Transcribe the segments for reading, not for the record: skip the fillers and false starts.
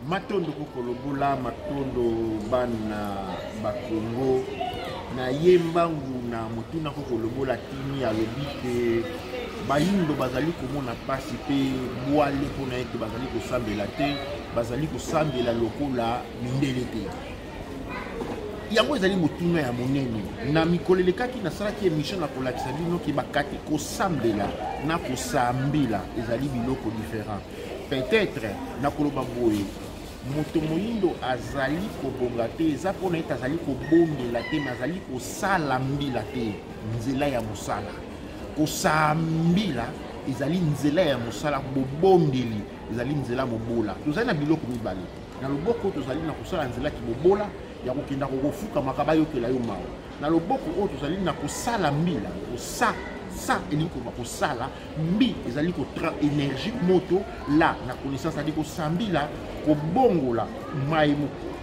matondo kokolobola matondo bana bakongo na yembangu na motuna kokolobola tini alobi ke bayindo bazali komona pasi pe bwale pona ete bazali kosambela te bazali kosambela lokola mindele te yango ezali motuna ya monene na mikolelekaki nasalaki émission na kolakisa bino ke bakati kosambela na kosambela ezali biloko différent peut-être na koloba boye moto moyindo azali kobonga te eza mpona ete azali kobondela te me azali kosala mbila te nzela ya mosala kosambila ezali nzela ya mosala bobondeli ezali nzela mobola tozali na biloko mibale na loboko tozali na kosala nzela kibobola ya kokenda kokofuka makaba yokela yo mawa na loboko oyo tozali na kosala mbila sa elingi koba kosala mbi ezali kotra énergie moto la na connaissance adi kosambila kobongola mai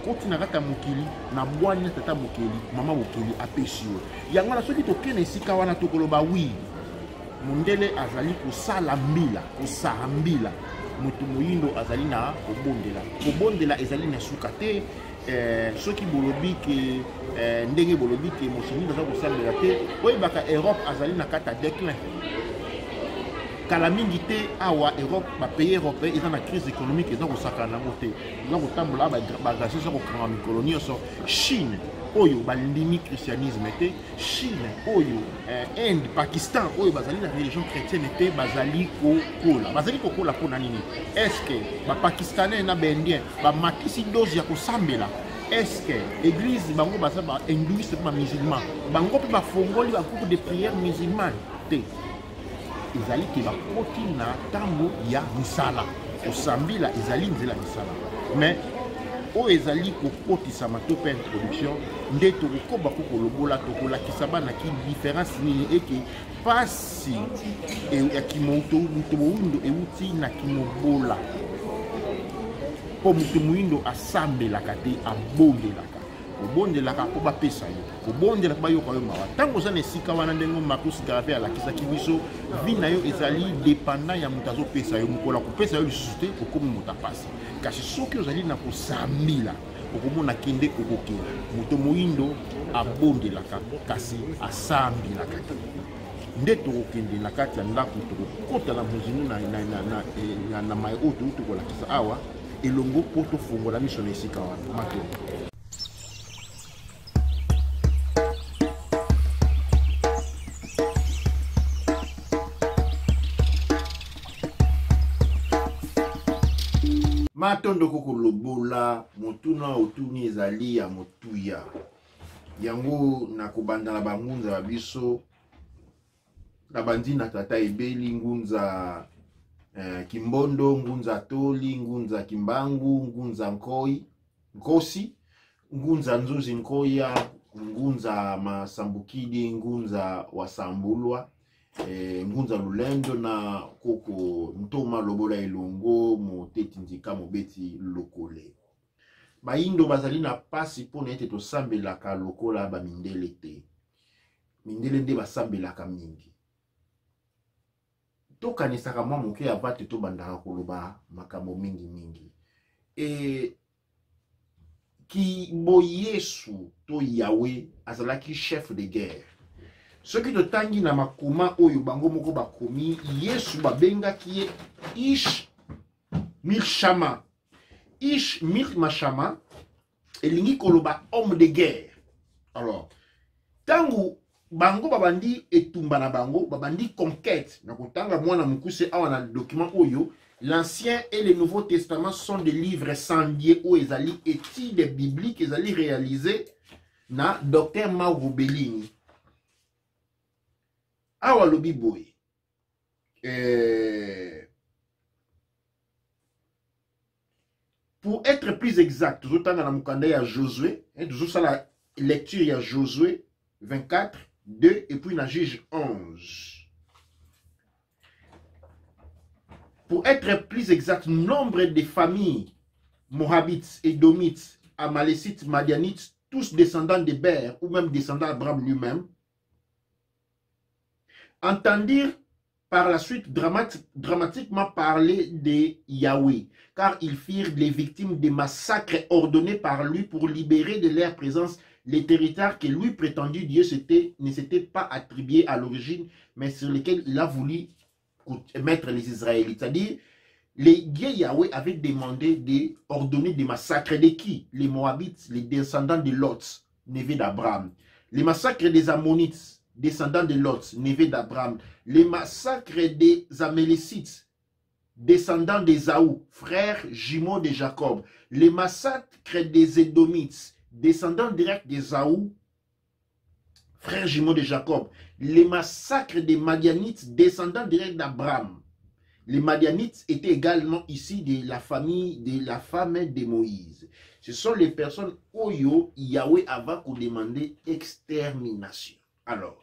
koti na kata mokili na bwani na tata mokili mama mokili apesi yo yango na soki tokende esika wana tokoloba wi mondele azali kosala mbila kosambila moto moyindo azali na kobondela ezali na suka te soki bolobi ke ndenge bolobi ke moshini aza kosambela te oyebaka Europe azali na kata déclin kala mingi te awa Europe bapays européen eza na crise économique eza kosakana nango te eza kotambola bagasi eza kokanga mikolo nyonso Chine oyo balindimi christianisme te Chine oyo Inde Pakistan oyo bazali na religion chrétienne te bazali kokola mpona nini eske bapakistanais na baindien bamatisi dose ya kosambela eske église bango baza bahindouiste mpe bamusulman bango mpe bafongoli bagroupe de prière musulmane te ezali ke bakoti na ntango ya misala kosambila ezali nzela misala mais oyo ezali kokotisama to mpe introduction nde tokokoba kokolobola tokolakisa bana ki différence nini eke pasi ya kimoto moto moyindo euti na kimobola mpo moto moyindo asambelaka te abondelaka kobondelaka mpo bapesa yo kobondela mpo bayoka yo mawa ntango oza na esika wana ndenge makosikala mpe alakisaki biso vi na yo ezali dépendant ya moto azopesa yo mokola kopesa yo lisusu te okomi moto apasi kasi soki ozali na kosambila okomona kende okokela moto moyindo abondelaka kasi asambelaka te nde tokokende na kati ya ndako tokokota na mozingu na mai oyo touti kolakisa awa elongo mpo tofongola miso na esika wana makelo matondo kokolobola motuna otuni ezali ya motuya yango na kobanda na bangunza ya biso na bandi na tata ebeli ngunza kimbondo ngunza toli ngunza kimbangu ngunza nkosi ngunza nzuzi nkoya ngunza masambukidi ngunza wasambulwa ngunza lulendo na koko ntoma lobola elongo moteti ndika mobeti lokole bayindo bazali na pasi mpona ete tosambelaka lokola bamindele te mindele nde basambelaka mingi tokanisaka mwa moke ava te tobandaka koloba makambo mingi kibo Yesu to Yawe azalaki chef de guerre soki totangi na makoma oyo bango moko bakomi Yesu babengaki ye Ish Milshama elingi koloba homme de guerre. Alors tangu bango babandi etumba na bango babandi conquête na kotanga mwana mukuse awa na document oyo l'Ancien et le Nouveau Testament sont des livres sandiers où ezali études bibliques ezali réalisées na Dr Mauro Bellini awa lobi boy pour être plus exact tozotanga na mukanda ya Josué tozosala lecture ya Josué 24 2 et puis na Juge 11. Pour être plus exact, nombre de familles Moabites, Édomites, Amalécites, Madianites, tous descendants de Ber ou même descendants d'Abraham lui-même, entendirent par la suite dramatiquement parler de Yahweh, car ils firent les victimes des massacres ordonnés par lui pour libérer de leur présence les territoires que lui prétendu Dieu ne s'était pas attribués à l'origine, mais sur lesquels il a voulu mettre les Israélites. C'est-à-dire, les dieux Yahweh avaient demandé d'ordonner des massacres de qui? Les Moabites, les descendants de Lot, neveu d'Abraham. Les massacres des Ammonites, descendants de Lot, neveu d'Abraham. Les massacres des Amélécites, descendants d'Ésaü, frères jumeaux de Jacob. Les massacres des Édomites, descendants directs d'Ésaü, frères jumeaux de Jacob. Les massacres des Madianites, descendants directs d'Abraham. Les Madianites étaient également ici de la famille de la femme de Moïse. Ce sont les personnes où Yahweh avait demandé extermination. Alors,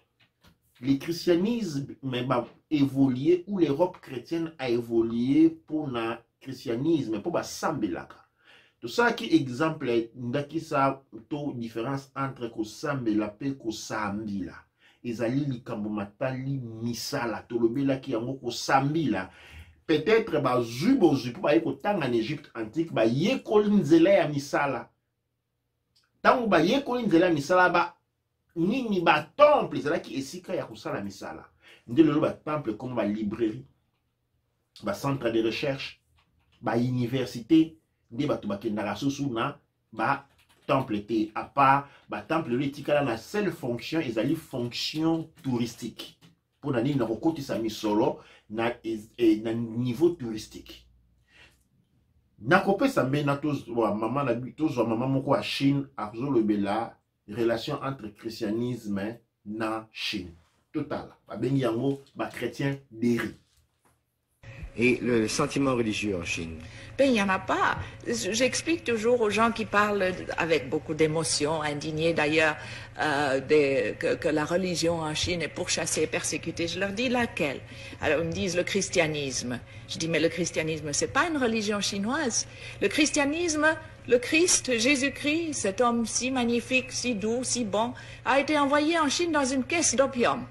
le christianisme a évolué, ou l'Europe chrétienne a évolué pour le christianisme, pour le sambelaka. Tout ça qui exemple, qui sa différence entre ko sambela et ko sambila. Ezali likambo matali misala, tolobela ki yango ko sambila. Peut-être ba zubo zupo ba yeko tanga en Égypte antique ba yeko nzela ya misala. Tango ba yeko nzela ya misala ba nini ba temple ezala ki esika ya kusala misala. Ndelo ba temple comme ba librairie, ba centre de recherche, ba université, nde ba to ba kendaka susu na ba temple te à part ba temple l'étika na seule fonction ezali fonction touristique. Pour nani na kokoti sa misolo na niveau touristique. Na kopesa mbena tozwa maman na tozwa maman moko a Chine azolobela relation entre christianisme na Chine. Total. Ba bengi yango ba chrétien déri. Et le sentiment religieux en Chine? Ben, il n'y en a pas. J'explique toujours aux gens qui parlent avec beaucoup d'émotion, indignés d'ailleurs, que la religion en Chine est pourchassée, persécutée. Je leur dis laquelle? Alors ils me disent le christianisme. Je dis mais le christianisme, c'est pas une religion chinoise. Le christianisme, le Christ, Jésus-Christ, cet homme si magnifique, si doux, si bon, a été envoyé en Chine dans une caisse d'opium.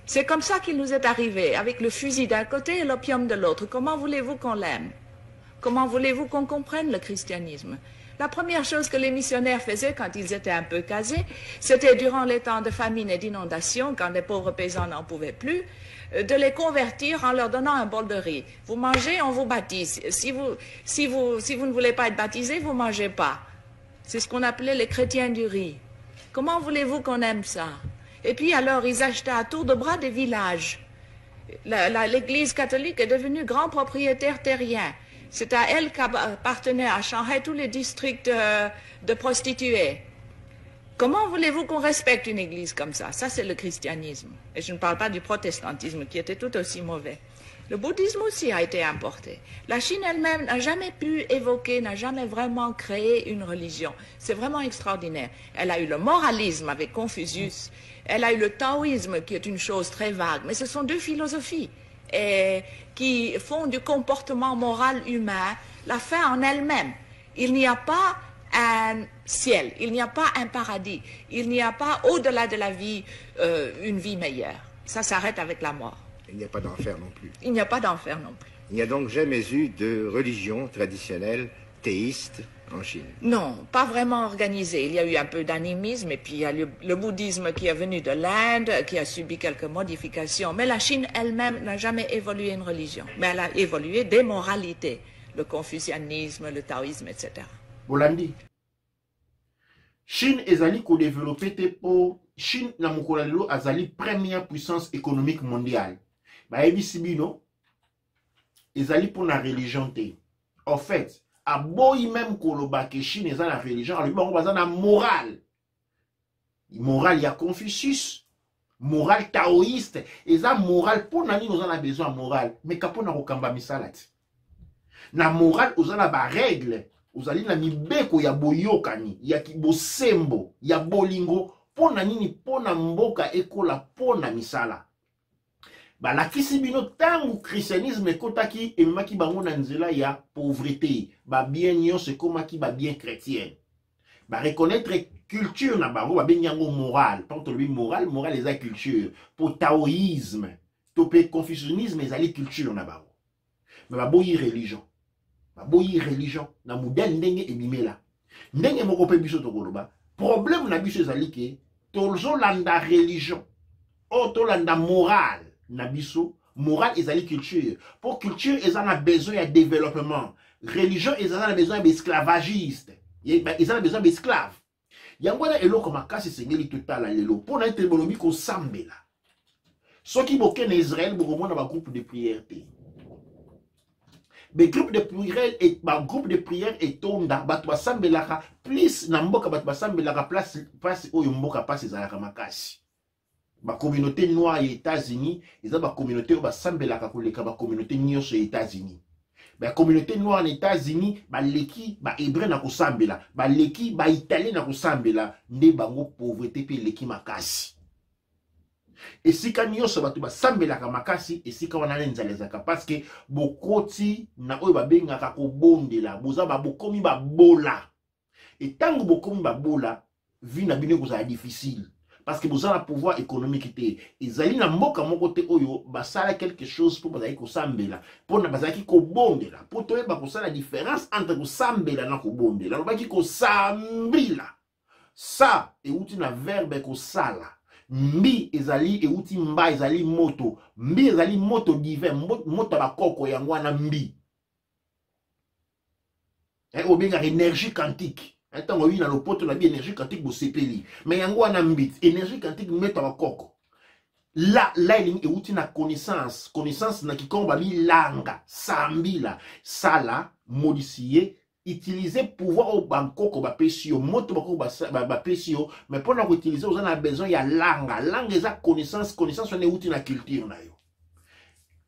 C'est comme ça qu'il nous est arrivé, avec le fusil d'un côté et l'opium de l'autre. Comment voulez-vous qu'on l'aime? Comment voulez-vous qu'on comprenne le christianisme? La première chose que les missionnaires faisaient quand ils étaient un peu casés, c'était durant les temps de famine et d'inondation, quand les pauvres paysans n'en pouvaient plus, de les convertir en leur donnant un bol de riz. Vous mangez, on vous baptise. Si vous ne voulez pas être baptisé, vous ne mangez pas. C'est ce qu'on appelait les chrétiens du riz. Comment voulez-vous qu'on aime ça? Et puis alors, ils achetaient à tour de bras des villages. L'Église catholique est devenue grand propriétaire terrien. C'est à elle qu'appartenaient à Shanghai tous les districts de prostituées. Comment voulez-vous qu'on respecte une église comme ça? Ça, c'est le christianisme. Et je ne parle pas du protestantisme, qui était tout aussi mauvais. Le bouddhisme aussi a été importé. La Chine elle-même n'a jamais pu évoquer, n'a jamais vraiment créé une religion. C'est vraiment extraordinaire. Elle a eu le moralisme avec Confucius. Elle a eu le taoïsme, qui est une chose très vague. Mais ce sont deux philosophies qui font du comportement moral humain la fin en elle-même. Il n'y a pas un ciel, il n'y a pas un paradis, il n'y a pas au-delà de la vie une vie meilleure. Ça s'arrête avec la mort. Il n'y a pas d'enfer non plus. Il n'y a pas d'enfer non plus. Il n'y a donc jamais eu de religion traditionnelle théiste en Chine? Non, pas vraiment organisée. Il y a eu un peu d'animisme et puis il y a le bouddhisme qui est venu de l'Inde, qui a subi quelques modifications. Mais la Chine elle-même n'a jamais évolué une religion. Mais elle a évolué des moralités, le confucianisme, le taoïsme, etc. Bolandi. Chine ezali ko développer te pour Chine na mokolo lelo azali première puissance économique mondiale. Ba ebisi bino ezali pour la religion te. En fait, a boyi même koloba ke Chine eza la religion, alors bango baza na morale. Morale ya Confucius, morale taoïste, eza morale pour nani nous en a besoin morale, mais kapo na kokamba misala ti. Na morale ozana ba règle. Ozali na mibeko ya boyokani, ya kibosembo, ya bolingo, pona nini pona mboka ekola pona misala. Ba la kisibino tangu christianisme ekotaki emaki bango na nzela ya pauvreté, ba bien nyonso ekomaki ba bien chrétien. Ba reconnaître culture na bango ba benyango moral, tant lui moral, moral eza culture. Pour taoïsme, topé confucianisme ezali culture na bango mais baboyi religion na modèle ndenge ebimela ndenge moko pe biso tokoloba problème na biso ezali ke tozolanda religion tolanda morale na biso morale ezali culture pour culture ezana besoin ya développement religion ezana besoin ya esclavagiste ezana besoin d'esclave yango wana eloko makasi sengeli totala lelo mpona ete bolobi kosambela soki boke na Israël bokomona ba groupe de prière te groupe de prière etonda bato basambelaka plus na mboka bato basambelaka place oyo mboka pasi ezalaka makasi ba communauté noire ya États-Unis eza ba communauté oyo basambelaka koleka ba communauté nyonso ya États-Unis ba communauté noire na États-Unis baleki ba hébreu na kosambela baleki ba italien na kosambela nde bango pauvreté pe leki makasi esika nyonso bato basambelaka makasi esika wana nzala ezaka parce que bokoti na oyo babengaka kobondela boza babokomi babola etango bokomi babola vie na bino kozala difficile parce que boza na pouvoir économique te ezali na mboka moko te oyo basala quelque chose pour bazali kosambela pona bazalaki kobondela po toyeba kosala différence entre kosambela na kobondela lobaki kosambila sa euti na verbe kosala mbi ezali euti mba ezali moto mbi ezali moto divin moto bakoko yango wana mbi obenga énergie quantique ntango oyi na lopoto na bi énergie quantique bosepeli mais yango wana mbi énergie quantique moto bakoko la elingi euti na connaissance na kikombo babilanga sambila sala modifier utiliser pouvoir au bankoko bapesi yo moto bako bapesi yo mais pour na ko utiliser on a besoin ya langue eza connaissance on est outil na culture na yo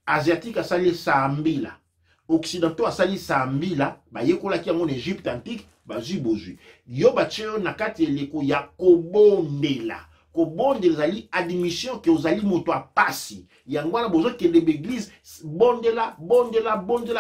asiatique asali sambila occidentaux asali sambila ba yekola ki en Égypte antique bazui bozui yo batio na kati eleko ya kobondela ezali admission ke ozali moto a pasi yango wana bozo kende l'église bondela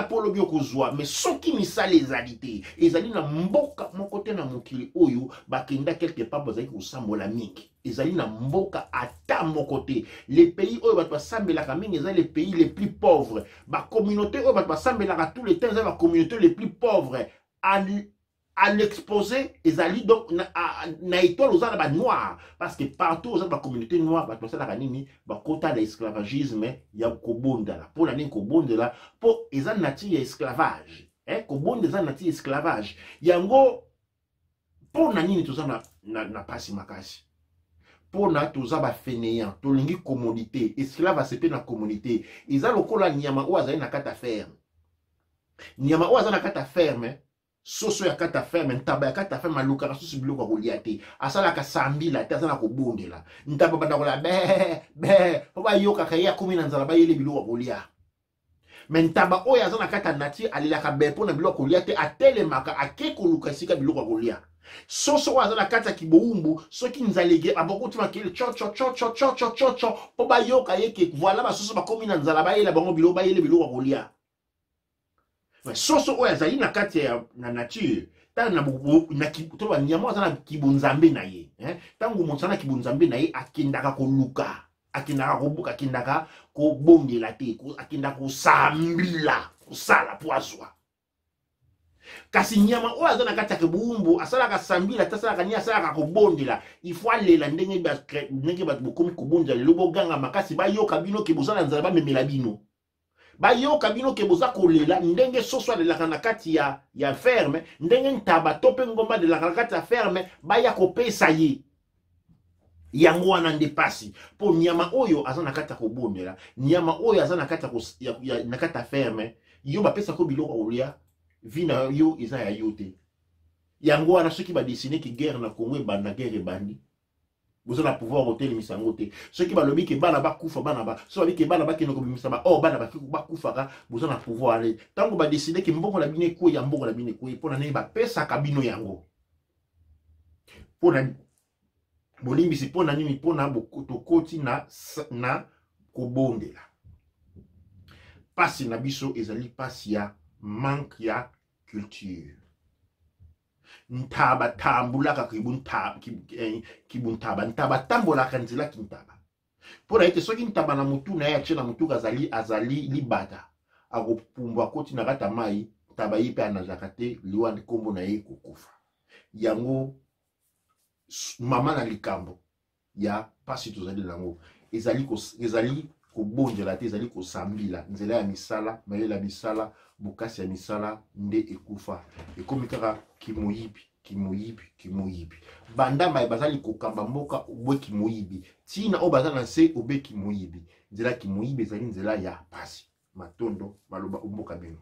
polo bio kozwa mais soki misala ezali te ezali na mboka moko te na mokili oyo bakenda quelque part bazali kosambola mingi ezali na mboka ata moko te les pays oyo bato basambelaka mingi ezali les pays les plus pauvres ba communauté oyo bato basambelaka tous les temps ezali ba communauté les plus pauvres à l'exposer ezali donc na étoile aux arabes noirs parce que partout aux arabes communauté noire ba tosala kanini ba kota de esclavagisme ya kobondala pour la kobondala pour ezali nature esclavage kobonda ezali nature esclavage yango pour na nini tozana na pasi makasi pour na toza ba fainéant tolingi commodité esclave asepe na communauté ezali lokola nyama o azali na kata ferme nyama o azali na kata ferme soso ya kata ferme ntaba ya kata ferme aluka soso biloko kolia te asala ka sambila te asala ko bondela ntaba banda kola be ba yoka kaya kumi na nzala ba yele biloko kolia mais ntaba oyo azana kata nature alila ka be pona biloko kolia te atelemaka akeko luka sika biloko kolia soso azana kata kiboumbu soki nzalege aboko makele cho po ba yoka yeke voilà ba soso ba komi na nzala ba yele bango biloko ba yele biloko kolia soso oyo azali na kati ya na nature tana na to nyama azana kibunzambe na ye tango monsana kibunzambe na ye akindaka koluka akindaka kobuka akindaka kobondela te akindaka kosambila kusala poisson kasi nyama oyo azana kati ya kibumbu asala ka sambila tasala kanya asala ka kobondela ifo alela ndenge ba bokomi kobondela lobo ganga makasi ba yoka bino kibuzana nzala ba memela bino bayo kabino ke boza kolela ndenge soso de la kati ya ferme ndenge ntaba tope ngomba de la kati ya ferme baya kopesa ye yango wana ndepasi po nyama oyo azana kati ya kobondela nyama oyo azana kati ya na kati ya ferme yo bapesa ko biloko olia vina yo eza ya yote yango wana soki ba dessiner ki guerre na Congo banda guerre bandi vous avez le pouvoir au tel misangote. Ceux qui balobi ke bana ba kufa bana ba, ceux qui bana ba kino ko bimisa ba, oh bana ba kufa ka, vous avez le pouvoir aller. Tango ba décider ke mboko la bine ko ya mboko la bine ko pona ne ba pesa kabino yango. Pona bolimbi si pona nini pona bokoto koti na kobondela. Pasi na biso ezali pasi ya manque ya culture. Ntaba tambula ka kibuntaba ntaba tambola kanzila kintaba Pour ete soki ntaba na mutu na ye atie na mutu azali libata akopumbwa koti na kata mai taba ye pe anazaka te liwa nkombo na ye kokufa. Yango mama na likambo ya pasi tozali nango ezali kobonjela te, ezali kosambila nzela ya misala, mayela misala, bokasi ya misala nde ekufa. Ekomi kaka kimoyibi bandamba bazali kokamba mboka obwe kimoyibi tina o bazali na se obe kimoyibi. Nzela kimoyibi ezali nzela ya pasi matondo maloba mboka bino.